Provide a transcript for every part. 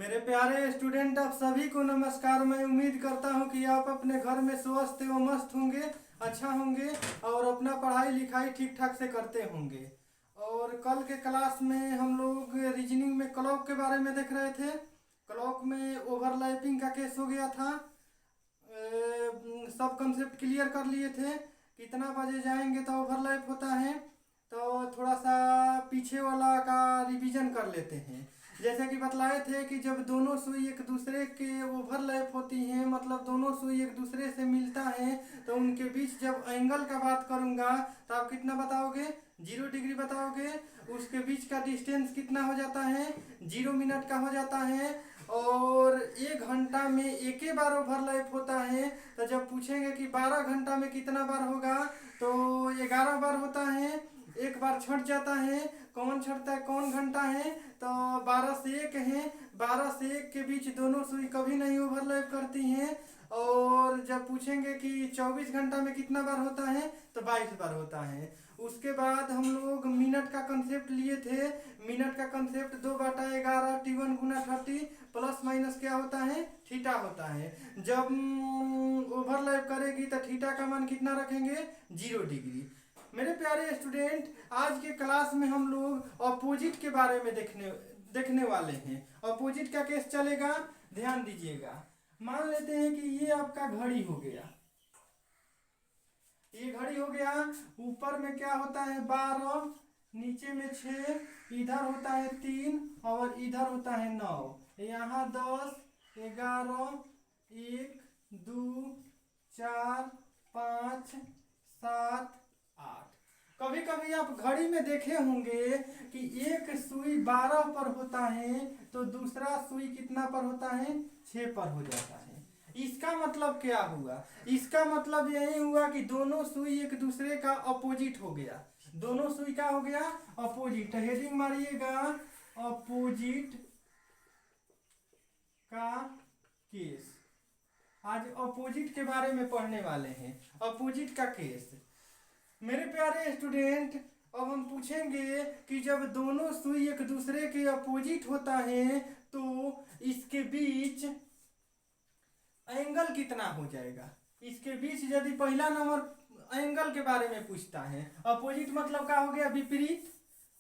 मेरे प्यारे स्टूडेंट, आप सभी को नमस्कार। मैं उम्मीद करता हूं कि आप अपने घर में स्वस्थ एवं मस्त होंगे, अच्छा होंगे और अपना पढ़ाई लिखाई ठीक ठाक से करते होंगे। और कल के क्लास में हम लोग रीजनिंग में क्लॉक के बारे में देख रहे थे। क्लॉक में ओवरलैपिंग का केस हो गया था। सब कंसेप्ट क्लियर कर लिए थे। कितना बजे जाएंगे तो ओवरलैप होता है, तो थोड़ा सा पीछे वाला का रिवीजन कर लेते हैं। जैसे कि बतलाए थे कि जब दोनों सुई एक दूसरे के ओवरलैप होती हैं, मतलब दोनों सुई एक दूसरे से मिलता है, तो उनके बीच जब एंगल का बात करूंगा तो आप कितना बताओगे? 0 डिग्री बताओगे। उसके बीच का डिस्टेंस कितना हो जाता है? 0 मिनट का हो जाता है। और 1 घंटा में एक ही बार ओवरलैप होता है। तो जब पूछेंगे कि 12 घंटा में कितना बार होगा, तो 11 बार होता है। एक बार छट जाता है। कौन छटता है, कौन घंटा है? तो 12 से 1 है। 12 से 1 के बीच दोनों सुई कभी नहीं ओवरलैप करती हैं। और जब पूछेंगे कि 24 घंटा में कितना बार होता है, तो 22 बार होता है। उसके बाद हम लोग मिनट का कंसेप्ट लिए थे। मिनट का कंसेप्ट 2/11 T1 × 30 प्लस माइनस क्या होता है? थीटा होता है। जब ओवरलैप करेगी तो थीटा का मान कितना रखेंगे? 0 डिग्री। मेरे प्यारे स्टूडेंट, आज के क्लास में हम लोग अपोजिट के बारे में देखने वाले हैं। अपोजिट का केस चलेगा, ध्यान दीजिएगा। मान लेते हैं कि ये आपका घड़ी हो गया। ये घड़ी हो गया। ऊपर में क्या होता है? 12, नीचे में 6, इधर होता है 3 और इधर होता है 9। यहाँ 10, 11, 1, 2, 4, 5, 7, 8। कभी कभी आप घड़ी में देखे होंगे कि एक सुई 12 पर होता है तो दूसरा सुई कितना पर होता है? 6 पर हो जाता है। इसका मतलब क्या हुआ? इसका मतलब यही हुआ कि दोनों सुई एक दूसरे का अपोजिट हो गया। दोनों सुई का हो गया अपोजिट। हेडिंग मारिएगा, अपोजिट का केस। आज अपोजिट के बारे में पढ़ने वाले हैं, अपोजिट का केस। मेरे प्यारे स्टूडेंट, अब हम पूछेंगे कि जब दोनों सुई एक दूसरे के अपोजिट होता है तो इसके बीच एंगल कितना हो जाएगा? इसके बीच यदि पहला नंबर एंगल के बारे में पूछता है, अपोजिट मतलब क्या हो गया? विपरीत।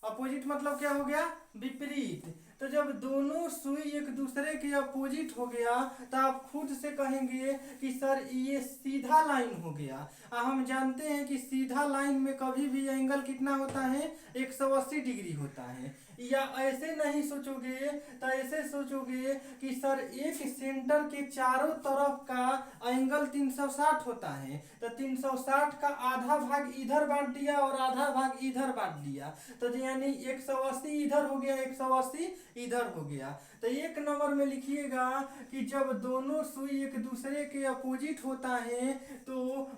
अपोजिट मतलब क्या हो गया? विपरीत। तो जब दोनों सुई एक दूसरे के अपोजिट हो गया तो आप खुद से कहेंगे कि सर ये सीधा लाइन हो गया। हम जानते हैं कि सीधा लाइन में कभी भी एंगल कितना होता है? 180 डिग्री होता है। या ऐसे नहीं सोचोगे तो ऐसे सोचोगे कि सर एक सेंटर के चारों तरफ का एंगल 360 होता है, तो 360 का आधा भाग इधर बांट दिया और आधा भाग इधर बांट दिया, तो यानी 180 इधर हो गया, 180 इधर हो गया। तो 1 नंबर में लिखिएगा कि जब दोनों सुई एक दूसरे के अपोजिट होता है तो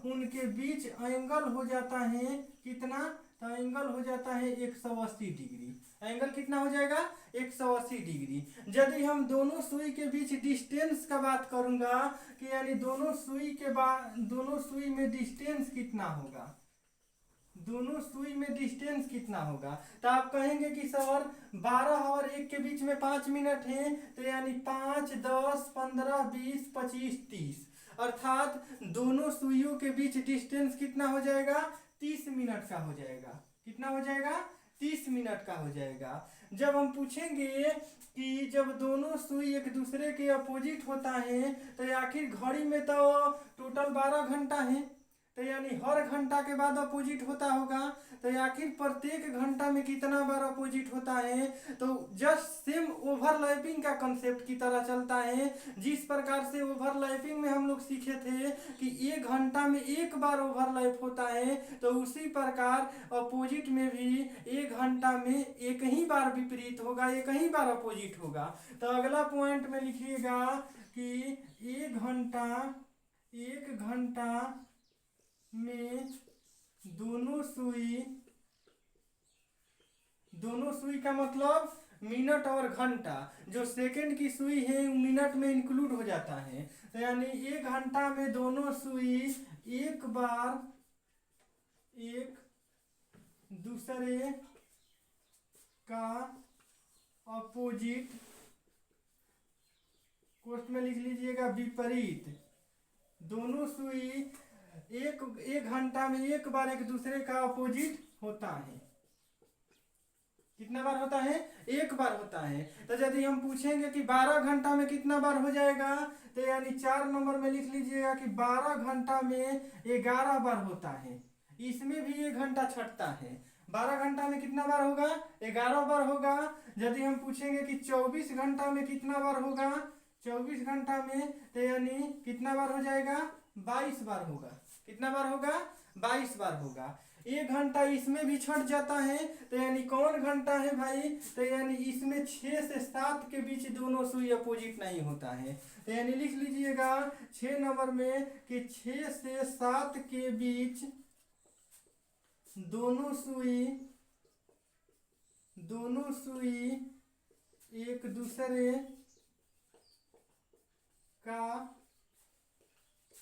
उनके बीच एंगल हो जाता है कितना? तो एंगल हो जाता है 180 डिग्री। एंगल कितना हो जाएगा? 180 डिग्री। यदि हम दोनों सुई के बीच डिस्टेंस का बात करूंगा कि यानी दोनों सुई में डिस्टेंस कितना होगा? दोनों सुई में डिस्टेंस कितना होगा? तो आप कहेंगे कि सर 12 और 1 के बीच में 5 मिनट है, तो यानी 5, 10, 15, 20, 25, 30, अर्थात दोनों सुइयों के बीच डिस्टेंस कितना हो जाएगा? 30 मिनट का हो जाएगा। कितना हो जाएगा? 30 मिनट का हो जाएगा। जब हम पूछेंगे कि जब दोनों सुई एक दूसरे के अपोजिट होता है तो आखिर घड़ी में तो टोटल 12 घंटा है, तो यानी हर घंटा के बाद अपोजिट होता होगा, तो आखिर प्रत्येक घंटा में कितना बार अपोजिट होता है? तो जस्ट सेम ओवरलैपिंग का कंसेप्ट की तरह चलता है। जिस प्रकार से ओवरलैपिंग में हम लोग सीखे थे कि 1 घंटा में 1 बार ओवरलैप होता है, तो उसी प्रकार अपोजिट में भी 1 घंटा में एक ही बार विपरीत होगा, एक ही बार अपोजिट होगा। तो अगला पॉइंट में लिखिएगा कि 1 घंटा में दोनों सुई का मतलब मिनट और घंटा, जो सेकंड की सुई है वो मिनट में इंक्लूड हो जाता है। तो यानी 1 घंटा में दोनों सुई एक बार एक दूसरे का अपोजिट कोष्ठ में लिख लीजिएगा विपरीत। दोनों सुई एक घंटा में एक बार एक दूसरे का अपोजिट होता है। कितना बार होता है? एक बार होता है। तो यदि हम पूछेंगे कि 12 घंटा में कितना बार हो जाएगा, तो यानी 4 नंबर में लिख लीजिएगा कि 12 घंटा में 11 बार होता है। इसमें भी 1 घंटा छटता है। 12 घंटा में कितना बार होगा? 11 बार होगा। यदि हम पूछेंगे कि 24 घंटा में कितना बार होगा, 24 घंटा में, तो यानी कितना बार हो जाएगा? 22 बार होगा। कितना बार होगा? 22 बार होगा। 1 घंटा इसमें भी छट जाता है, तो यानी कौन घंटा है भाई? तो यानी इसमें 6 से 7 के बीच दोनों सुई अपोजिट नहीं होता है। तो यानी लिख लीजिएगा 6 नंबर में कि 6 से 7 के बीच दोनों सुई एक दूसरे का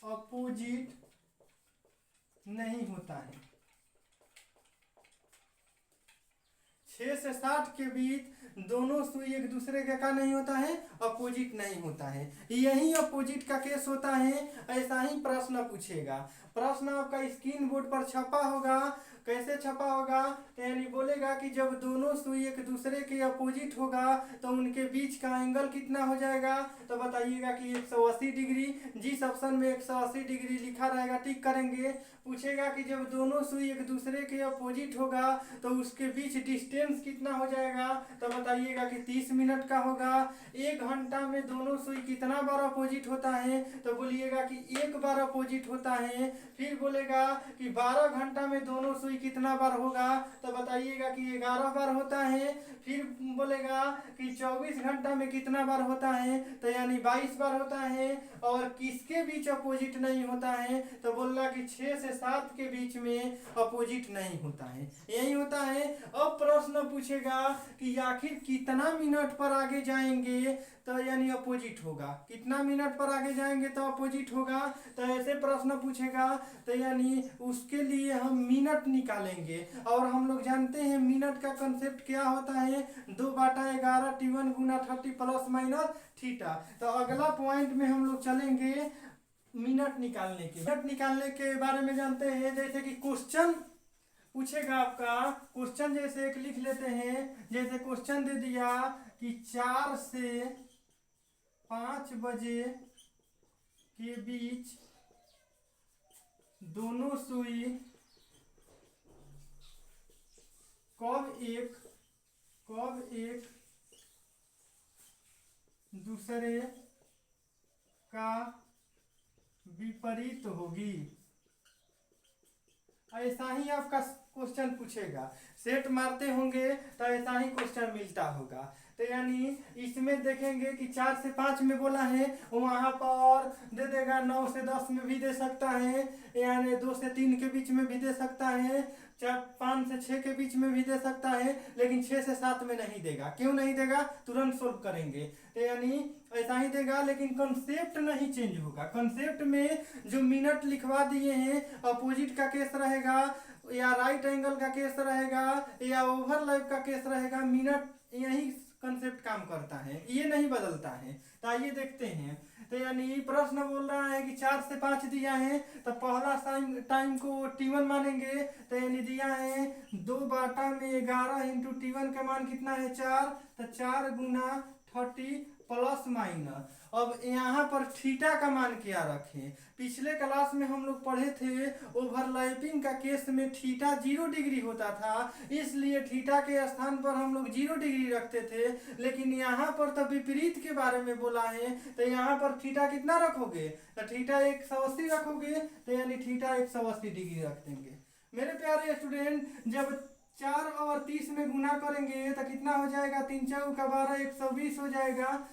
अपोजिट नहीं होता है। 6 से 7 के बीच दोनों सुई एक दूसरे का नहीं होता है, अपोजिट नहीं होता है। यही अपोजिट का केस होता है। ऐसा ही प्रश्न पूछेगा। प्रश्न आपका स्क्रीन बोर्ड पर छपा होगा। कैसे छपा होगा? यानी बोलेगा कि जब दोनों सुई एक दूसरे के अपोजिट होगा तो उनके बीच का एंगल कितना हो जाएगा? तो बताइएगा कि 180 डिग्री। जिस ऑप्शन में 180 डिग्री लिखा रहेगा टिक करेंगे। पूछेगा कि जब दोनों सुई एक दूसरे के अपोजिट होगा तो उसके बीच डिस्टेंस कितना हो जाएगा? तो बताइएगा कि 30 मिनट का होगा। 1 घंटा में दोनों सुई कितना बार अपोजिट होता है? तो बोलिएगा कि 1 बार अपोजिट होता है। फिर बोलेगा कि 12 घंटा में दोनों सुई कितना बार होगा? तो बताइएगा कि 11 बार होता है। फिर बोलेगा कि 24 घंटा में कितना बार होता है? तो यानी 22 बार होता है। और किसके बीच अपोजिट नहीं होता है? तो बोलना कि 6 से 7 के बीच में अपोजिट नहीं होता है। यही होता है। अब प्रश्न पूछेगा कि आखिर कितना मिनट पर आगे जाएंगे तो यानी अपोजिट होगा। कितना मिनट पर आगे जाएंगे तो अपोजिट होगा। तो ऐसे प्रश्न पूछेगा तो यानी उसके लिए हम मिनट निकालेंगे। और हम लोग जानते हैं मिनट का कंसेप्ट क्या होता है? 2/11 T1 गुना 30 प्लस माइनस थीटा। तो अगला पॉइंट में हम लोग चलेंगे मिनट निकालने के बारे में जानते हैं। जैसे कि क्वेश्चन पूछेगा आपका। क्वेश्चन जैसे एक लिख लेते हैं। जैसे क्वेश्चन दे दिया कि 4 से 5 बजे के बीच दोनों सुई कब एक दूसरे का विपरीत होगी। ऐसा ही आपका क्वेश्चन पूछेगा। सेट मारते होंगे तो ऐसा ही क्वेश्चन मिलता होगा। तो यानी इसमें देखेंगे कि 4 से 5 में बोला है, वहाँ पर दे देगा 9 से 10 में भी दे सकता है, यानी 2 से 3 के बीच में भी दे सकता है, 5 से 6 के बीच में भी दे सकता है, लेकिन 6 से 7 में नहीं देगा। क्यों नहीं देगा? तुरंत सोल्व करेंगे। तो यानी ऐसा ही देगा, लेकिन कंसेप्ट नहीं चेंज होगा। कंसेप्ट में जो मिनट लिखवा दिए हैं, अपोजिट का केस रहेगा या राइट एंगल का केस रहेगा या ओवरलैप का केस रहेगा, मिनट यही कंसेप्ट काम करता है, ये नहीं बदलता है। तो आइए देखते हैं। तो यानी प्रश्न बोल रहा है कि 4 से 5 दिया है, तो पहला टाइम को T1 मानेंगे। तो यानी दिया है 2/11 इंटू T1 का मान कितना है? 4। तो 4 गुना 30 प्लस माइनस। अब यहाँ पर थीटा का मान क्या रखें? पिछले क्लास में हम लोग पढ़े थे ओवरलैपिंग का केस में थीटा 0 डिग्री होता था, इसलिए थीटा के स्थान पर हम लोग 0 डिग्री रखते थे। लेकिन यहाँ पर तो विपरीत के बारे में बोला है, तो यहाँ पर थीटा कितना रखोगे? तो थीटा 180 रखोगे। तो यानी थीटा 180 डिग्री रख देंगे। मेरे प्यारे स्टूडेंट, जब 4 और 30 में गुना करेंगे तो कितना हो जाएगा? 3 × 4 = 12, 120 हो जाएगा।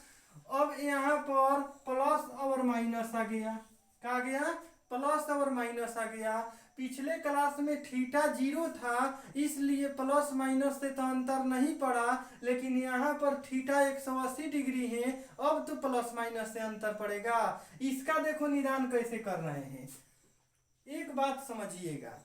अब यहाँ पर प्लस और माइनस आ गया। क्या आ गया? प्लस और माइनस आ गया। पिछले क्लास में थीटा 0 था, इसलिए प्लस माइनस से तो अंतर नहीं पड़ा, लेकिन यहाँ पर थीटा 180 डिग्री है, अब तो प्लस माइनस से अंतर पड़ेगा। इसका देखो निदान कैसे कर रहे हैं। एक बात समझिएगा,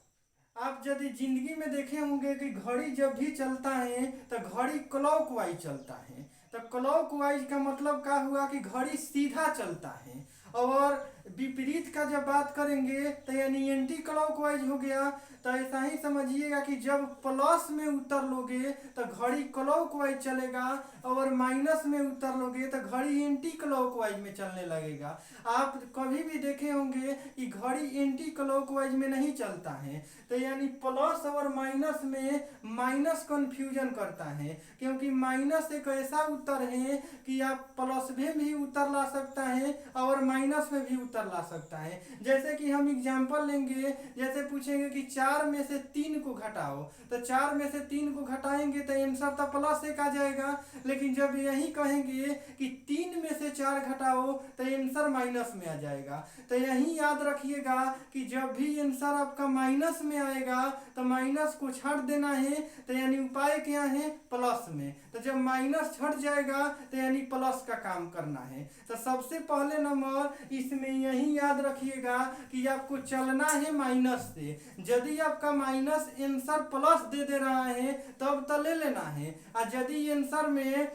आप यदि जिंदगी में देखे होंगे कि घड़ी जब भी चलता है तो घड़ी क्लॉकवाइज चलता है। तो क्लॉकवाइज का मतलब क्या हुआ कि घड़ी सीधा चलता है। और विपरीत का जब बात करेंगे तो यानी एंटी क्लॉकवाइज हो गया। तो ऐसा ही समझिएगा कि जब प्लस में उतर लोगे तो घड़ी क्लॉकवाइज चलेगा, और माइनस में उतर लोगे तो घड़ी एंटी क्लॉकवाइज में चलने लगेगा। आप कभी भी देखे होंगे कि घड़ी एंटी क्लॉकवाइज में नहीं चलता है। तो यानी प्लस और माइनस में माइनस कंफ्यूजन करता है, क्योंकि माइनस एक ऐसा उत्तर है कि आप प्लस में भी उत्तर ला सकता है और माइनस में भी उत्तर ला सकता है। जैसे कि हम एग्जांपल लेंगे, जैसे पूछेंगे कि 4 में से 3 को घटाओ, तो 4 में से 3 को घटाएंगे तो आंसर तो +1 आ जाएगा। लेकिन जब यही कहेंगे कि 3 में से 4 घटाओ तो आंसर माइनस में आ जाएगा। तो यही याद रखिएगा कि जब भी आंसर आपका माइनस में आएगा तो माइनस को छाट देना है, तो यानी उपाय क्या है, प्लस में। तो जब माइनस छट जाएगा तो यानी प्लस का काम करना है। तो सबसे पहले नंबर इसमें यही याद रखिएगा कि आपको चलना है माइनस से। यदि आपका माइनस आंसर प्लस दे रहा है तब तो ले लेना है, और यदि आंसर में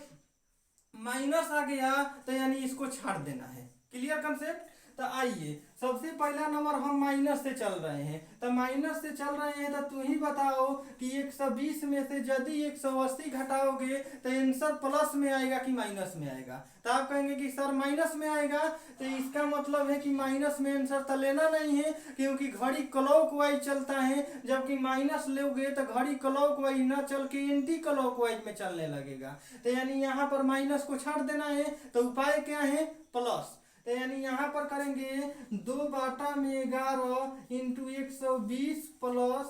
माइनस आ गया तो यानी इसको छाड़ देना है। Clear concept. तो आइए सबसे पहला नंबर हम माइनस से चल रहे हैं। तो माइनस से चल रहे हैं तो तू ही बताओ कि 120 में से यदि 180 घटाओगे तो आंसर प्लस में आएगा कि माइनस में आएगा। तो आप कहेंगे कि सर माइनस में आएगा, तो इसका मतलब है कि माइनस में आंसर तो लेना नहीं है, क्योंकि घड़ी क्लॉकवाइज चलता है। जबकि माइनस लोगे तो घड़ी क्लॉकवाइज ना चल के एंटी क्लॉकवाइज में चलने लगेगा। तो यानी यहाँ पर माइनस को छाड़ देना है। तो उपाय क्या है, प्लस। तो यानी यहाँ पर करेंगे 2/11 इंटू 120 प्लस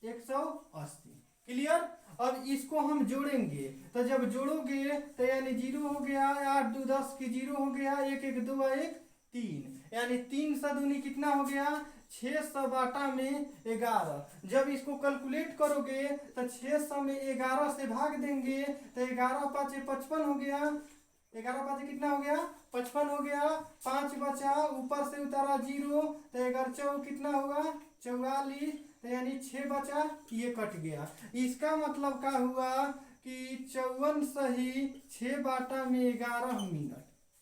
180। क्लियर। अब इसको हम जोड़ेंगे, तो जब जोड़ोगे तो यानी 0 हो गया, 8 2 10 की 0 हो गया, 1 1 2 1 3, यानी 3 सदुनी कितना हो गया, 600/11। जब इसको कैलकुलेट करोगे तो 600 में 11 से भाग देंगे तो 11 5 55 हो गया। 11 5 कितना हो गया, 55 हो गया। 5 बचा, ऊपर से उतारा 0, तो 11 4 कितना होगा, 44। तो यानी 6 बचा, ये कट गया। इसका मतलब क्या हुआ कि 54 सही 6/11 मिनट।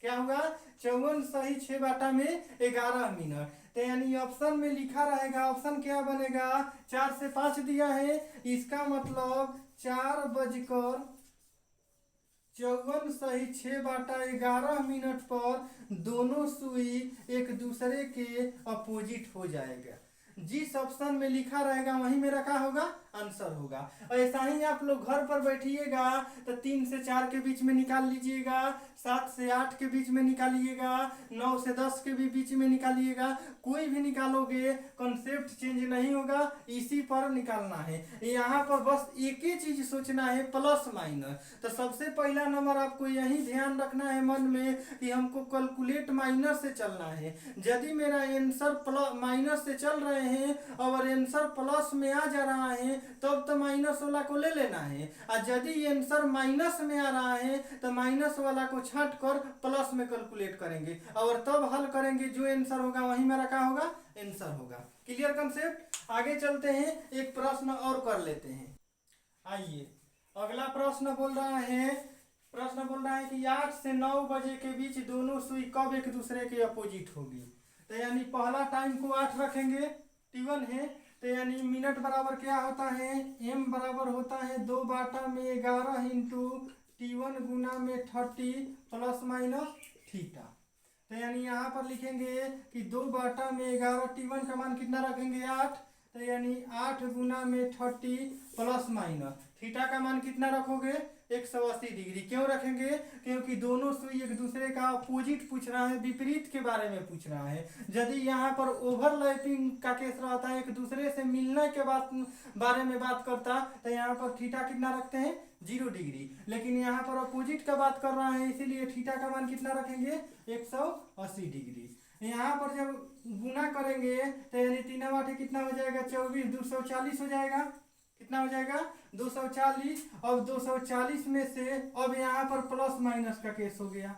क्या हुआ, 54 सही 6/11 मिनट। तो यानी ऑप्शन में लिखा रहेगा, ऑप्शन क्या बनेगा, 4 से 5 दिया है, इसका मतलब 4:54 सही 6/11 मिनट पर दोनों सुई एक दूसरे के अपोजिट हो जाएगा। जिस ऑप्शन में लिखा रहेगा वही मेरा क्या होगा, आंसर होगा। ऐसा ही आप लोग घर पर बैठिएगा तो 3 से 4 के बीच में निकाल लीजिएगा, 7 से 8 के बीच में निकालिएगा, 9 से 10 के भी बीच में निकालिएगा। कोई भी निकालोगे कॉन्सेप्ट चेंज नहीं होगा, इसी पर निकालना है। यहाँ पर बस एक ही चीज सोचना है, प्लस माइनस। तो सबसे पहला नंबर आपको यही ध्यान रखना है मन में कि हमको कैलकुलेट माइनस से चलना है। यदि मेरा आंसर प्लस माइनस से चल रहे हैं और आंसर प्लस में आ जा रहा है तब तो माइनस वाला को ले लेना है, और यदि आंसर माइनस में आ रहा है तो माइनस वाला को छाट कर प्लस में कैलकुलेट करेंगे और तब हल करेंगे। जो आंसर होगा वही मेरा क्या होगा, आंसर होगा। Clear concept. आगे चलते हैं, एक प्रश्न और कर लेते हैं। आइए अगला प्रश्न बोल रहा है कि 8 से 9 बजे के बीच दोनों सुई कब एक दूसरे के अपोजिट होगी। तो यानी पहला टाइम को 8 रखेंगे, T1 है। तो यानी मिनट बराबर क्या होता है, m बराबर होता है 2/11 इंटू T1 गुना में 30 प्लस माइनस थीटा। तो यानी यहाँ पर लिखेंगे कि 2/11 T1 का मान कितना रखेंगे, 8। तो यानी 8 गुना में 30 प्लस माइनस थीटा का मान कितना रखोगे, 180 डिग्री। क्यों रखेंगे, क्योंकि दोनों सुई एक दूसरे का अपोजिट पूछ रहा है, विपरीत के बारे में पूछ रहा है। यदि यहाँ पर ओवरलैपिंग का केस रहता है, एक दूसरे से मिलने के बारे में बात करता, तो यहाँ पर थीटा कितना रखते हैं, 0 डिग्री। लेकिन यहाँ पर अपोजिट का बात कर रहा है, इसीलिए थीटा का मान कितना रखेंगे, 180 डिग्री। यहाँ पर जब गुना करेंगे तो यानी 3 8 कितना हो जाएगा, 24, 240 हो जाएगा। कितना हो जाएगा, 240। अब 240 में से अब यहाँ पर प्लस माइनस का केस हो गया।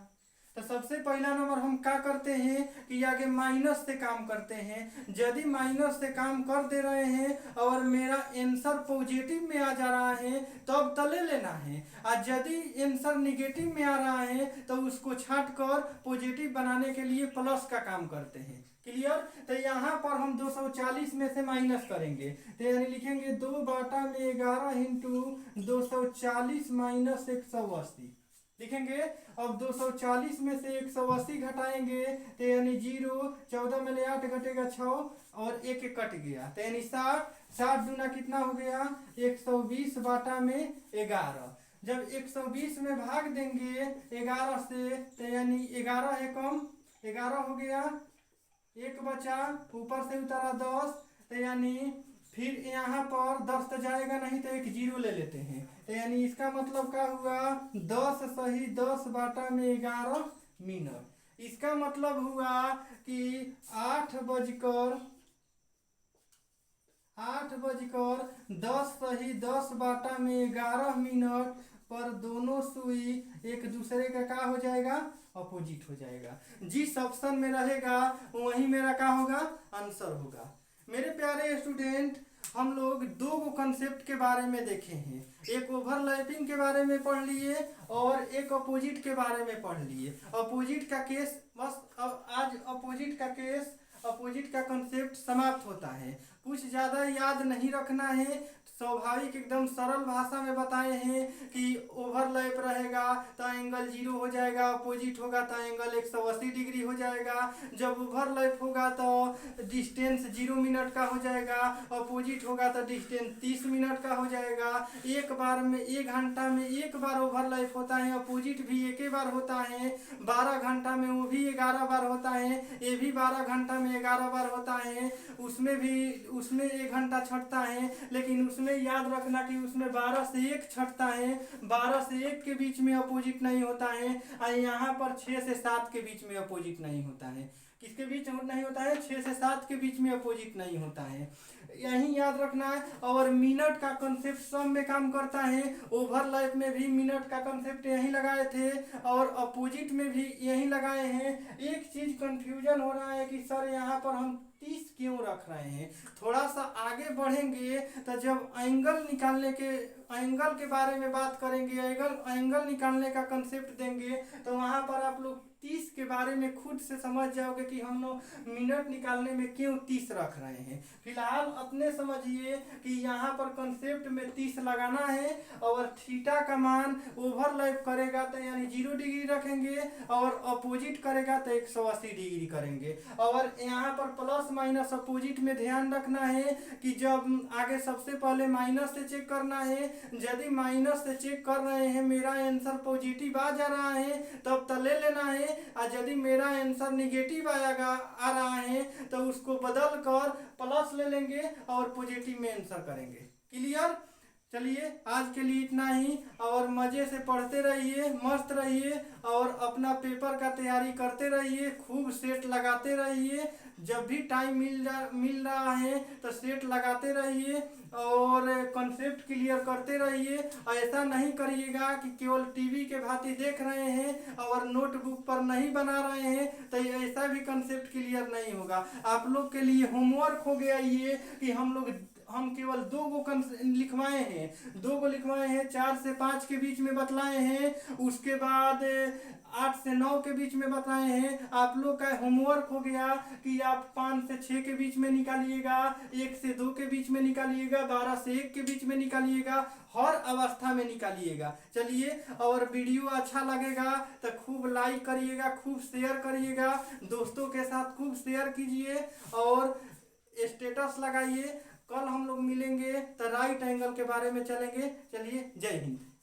तो सबसे पहला नंबर हम क्या करते हैं कि आगे माइनस से काम करते हैं। यदि माइनस से काम कर दे रहे हैं और मेरा आंसर पॉजिटिव में आ जा रहा है तब तो ले लेना है, और यदि आंसर निगेटिव में आ रहा है तो उसको छाट कर पॉजिटिव बनाने के लिए प्लस का काम करते हैं। क्लियर। तो यहाँ पर हम 240 में से माइनस करेंगे तो यानी लिखेंगे 2/11 इंटू 240 माइनस 180 लिखेंगे। अब 240 में से 180 घटाएंगे तो यानी 0, 14 में ले 8 घटेगा 6 और 1 कट गया तो यानी 60। 60 दूना कितना हो गया 120 बाटा में 11। जब 120 में भाग देंगे 11 से तो यानी 11 है कम 11 हो गया, 1 बचा, ऊपर से उतारा 10 तो यानी फिर यहाँ पर 10 तो जाएगा नहीं तो एक 0 ले लेते हैं तो यानी इसका मतलब क्या हुआ 10 सही 10 बाटा में 11 मिनट। इसका मतलब हुआ कि 8:10 सही 10 बाटा में 11 मिनट पर दोनों सुई एक दूसरे का क्या हो जाएगा अपोजिट हो जाएगा। जिस ऑप्शन में रहेगा वही मेरा क्या होगा आंसर होगा। मेरे प्यारे स्टूडेंट, हम लोग दो कंसेप्ट के बारे में देखे हैं, एक ओवरलैपिंग के बारे में पढ़ लिए और एक अपोजिट के बारे में पढ़ लिए। अपोजिट का केस बस आज अपोजिट का कंसेप्ट समाप्त होता है। कुछ ज़्यादा याद नहीं रखना है, स्वाभाविक एकदम सरल भाषा में बताए हैं कि ओवरलैप रहेगा तो एंगल 0 हो जाएगा, अपोजिट होगा तो एंगल 180 डिग्री हो जाएगा। जब ओवरलैप होगा तो डिस्टेंस 0 मिनट का हो जाएगा, अपोजिट होगा तो डिस्टेंस 30 मिनट का हो जाएगा। एक बार में 1 घंटा में एक बार ओवरलैप होता है, अपोजिट भी एक ही बार होता है। 12 घंटा में वो भी 11 बार होता है, ये भी 12 घंटा में 11 बार होता है। उसमें 1 घंटा छटता है, लेकिन उसमें याद रखना कि उसमें 12 से 1 छटता है, 12 से 1 के बीच में अपोजिट नहीं होता है, और यहाँ पर 6 से 7 के बीच में अपोजिट नहीं होता है। किसके बीच नहीं होता है 6 से 7 के बीच में अपोजिट नहीं होता है, यही याद रखना है। और मिनट का कंसेप्ट सब में काम करता है, ओवरलैप में भी मिनट का कंसेप्ट यही लगाए थे और अपोजिट में भी यही लगाए हैं। एक चीज कंफ्यूजन हो रहा है कि सर यहाँ पर हम 30 क्यों रख रहे हैं। थोड़ा सा आगे बढ़ेंगे तो जब एंगल के बारे में बात करेंगे, एंगल निकालने का कंसेप्ट देंगे तो वहाँ पर आप लोग 30 के बारे में खुद से समझ जाओगे कि हम लोग मिनट निकालने में क्यों 30 रख रहे हैं। फिलहाल अपने समझिए कि यहाँ पर कंसेप्ट में 30 लगाना है और थीटा का मान ओवरलैप करेगा तो यानी 0 डिग्री रखेंगे और अपोजिट करेगा तो 180 डिग्री करेंगे। और यहाँ पर प्लस माइनस अपोजिट में ध्यान रखना है कि जब आगे सबसे पहले माइनस से चेक करना है। यदि माइनस से चेक कर रहे हैं मेरा आंसर पॉजिटिव आ जा रहा है तब तो ले लेना है, और यदि मेरा आंसर निगेटिव आ रहा है तो उसको बदल कर प्लस ले लेंगे और पॉजिटिव में आंसर करेंगे। क्लियर। चलिए आज के लिए इतना ही, और मज़े से पढ़ते रहिए, मस्त रहिए और अपना पेपर का तैयारी करते रहिए, खूब सेट लगाते रहिए। जब भी टाइम मिल रहा है तो सेट लगाते रहिए और कॉन्सेप्ट क्लियर करते रहिए। ऐसा नहीं करिएगा कि केवल टीवी के भांति देख रहे हैं और नोटबुक पर नहीं बना रहे हैं, तो ऐसा भी कॉन्सेप्ट क्लियर नहीं होगा। आप लोग के लिए होमवर्क हो गया ये कि हम केवल 2 लिखवाए हैं, 4 से 5 के बीच में बतलाए हैं, उसके बाद 8 से 9 के बीच में बताए हैं। आप लोग का होमवर्क हो गया कि आप 5 से 6 के बीच में निकालिएगा, 1 से 2 के बीच में निकालिएगा, 12 से 1 के बीच में निकालिएगा, हर अवस्था में निकालिएगा। चलिए, और वीडियो अच्छा लगेगा तो खूब लाइक करिएगा, खूब शेयर करिएगा, दोस्तों के साथ खूब शेयर कीजिए और स्टेटस लगाइए। कल हम लोग मिलेंगे तो राइट एंगल के बारे में चलेंगे। चलिए, जय हिंद।